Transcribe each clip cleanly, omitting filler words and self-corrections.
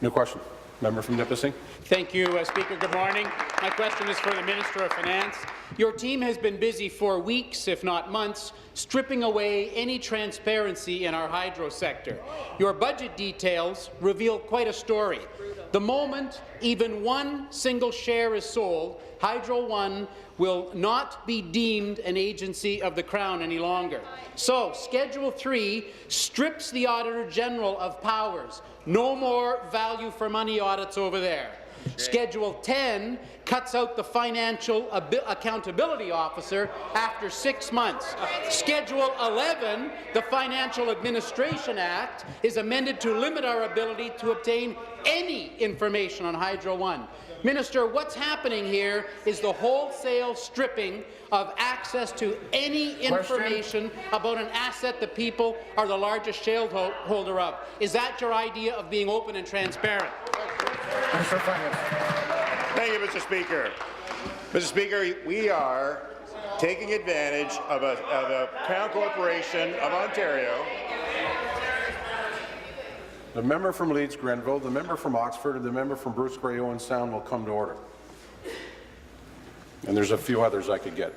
New question. Member from Nipissing. Thank you, Speaker. Good morning. My question is for the Minister of Finance. Your team has been busy for weeks, if not months, stripping away any transparency in our hydro sector. Your budget details reveal quite a story. The moment even one single share is sold, Hydro One will not be deemed an agency of the Crown any longer. So, Schedule 3 strips the Auditor General of powers. No more value-for-money audits over there. Schedule 10 cuts out the Financial Accountability Officer after 6 months. Schedule 11, the Financial Administration Act, is amended to limit our ability to obtain any information on Hydro One. Minister, what's happening here is the wholesale stripping of access to any information about an asset that people are the largest shareholder of. Is that your idea of being open and transparent? Thank you, Mr. Speaker. Mr. Speaker, we are taking advantage of a Crown Corporation of Ontario. The member from Leeds Grenville, the member from Oxford, and the member from Bruce Grey Owen Sound will come to order. And there's a few others I could get.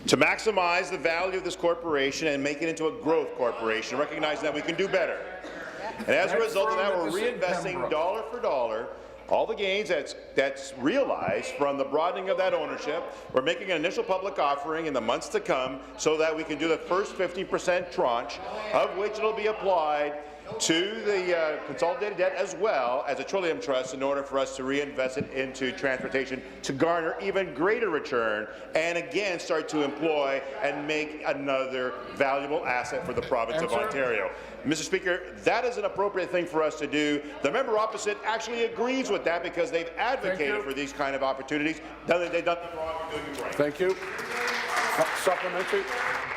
To maximize the value of this corporation and make it into a growth corporation, recognizing that we can do better. And as a result of that, we're reinvesting dollar for dollar all the gains that's realized from the broadening of that ownership. We're making an initial public offering in the months to come so that we can do the first 50% tranche, of which it'll be applied to the consolidated debt as well as a Trillium Trust in order for us to reinvest it into transportation to garner even greater return and again start to employ and make another valuable asset for the province of Ontario. Mr. Speaker, that is an appropriate thing for us to do. The member opposite actually agrees with that because they've advocated for these kind of opportunities. They've done the wrong, doing it right. Thank you. Supplementary.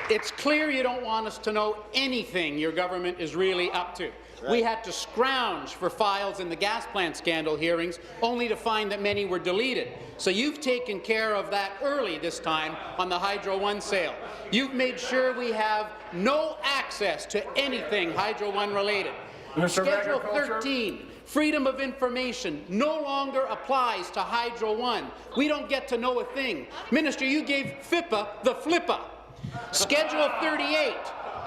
It's clear you don't want us to know anything your government is really up to. Right. We had to scrounge for files in the gas plant scandal hearings, only to find that many were deleted. So you've taken care of that early this time on the Hydro One sale. You've made sure we have no access to anything Hydro One related. Schedule 13, freedom of information, no longer applies to Hydro One. We don't get to know a thing. Minister, you gave FIPA the flipper. Schedule 38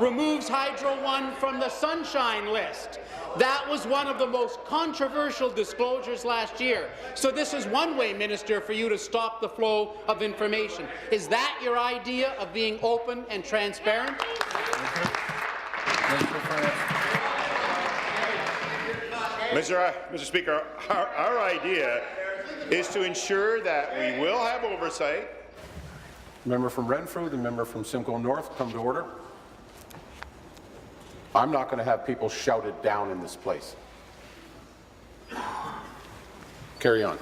removes Hydro One from the Sunshine List. That was one of the most controversial disclosures last year. So this is one way, Minister, for you to stop the flow of information. Is that your idea of being open and transparent? Mr. Speaker, our idea is to ensure that we will have oversight. Member from Renfrew, the member from Simcoe North, come to order. I'm not going to have people shouted down in this place. Carry on.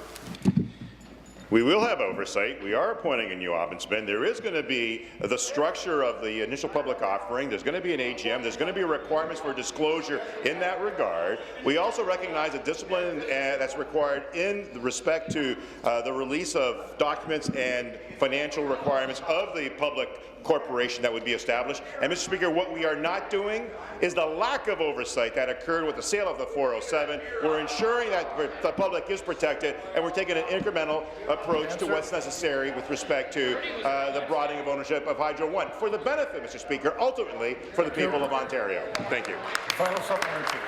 We will have oversight. We are appointing a new ombudsman. There is going to be the structure of the initial public offering. There's going to be an AGM. There's going to be requirements for disclosure in that regard. We also recognize the discipline that's required in respect to the release of documents and financial requirements of the public corporation that would be established. And, Mr. Speaker, what we are not doing is the lack of oversight that occurred with the sale of the 407. We're ensuring that the public is protected, and we're taking an incremental approach to what's necessary with respect to the broadening of ownership of Hydro One for the benefit, Mr. Speaker, ultimately for the people of Ontario. Thank you. Final supplementary.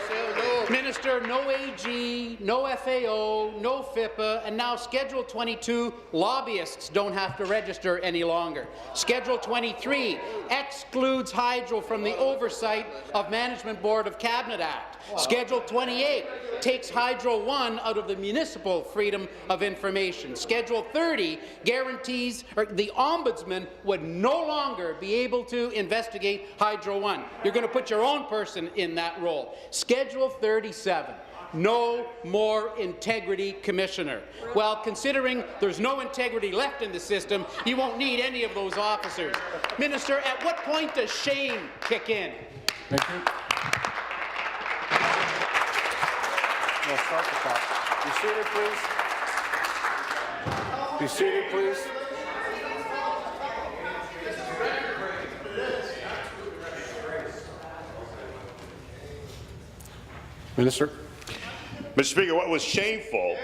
Minister, no AG, no FAO, no FIPA, and now Schedule 22, lobbyists don't have to register any longer. Schedule 23 excludes Hydro from the oversight of Management Board of Cabinet Act. Schedule 28 takes Hydro One out of the municipal freedom of information. Schedule 30 guarantees the Ombudsman would no longer be able to investigate Hydro One. You're going to put your own person in that role. Schedule 37. No more integrity commissioner. Well, considering there's no integrity left in the system, you won't need any of those officers. Minister, at what point does shame kick in? Thank you. We'll start the clock. Be seated, please. Be seated, please. Minister. Mr. Speaker, what was shameful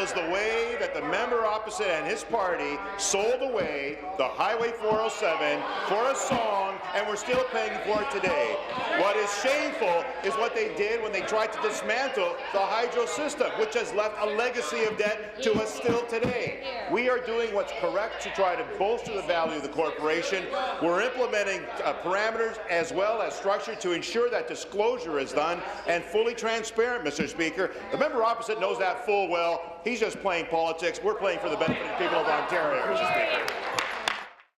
is the way that the member opposite and his party sold away the Highway 407 for a song, and we're still paying for it today. What is shameful is what they did when they tried to dismantle the hydro system, which has left a legacy of debt to us still today. We are doing what's correct to try to bolster the value of the corporation. We're implementing parameters as well as structure to ensure that disclosure is done and fully transparent, Mr. Speaker. The member opposite knows that full well. He's just playing politics. We're playing for the benefit of the people of Ontario, Mr. Speaker.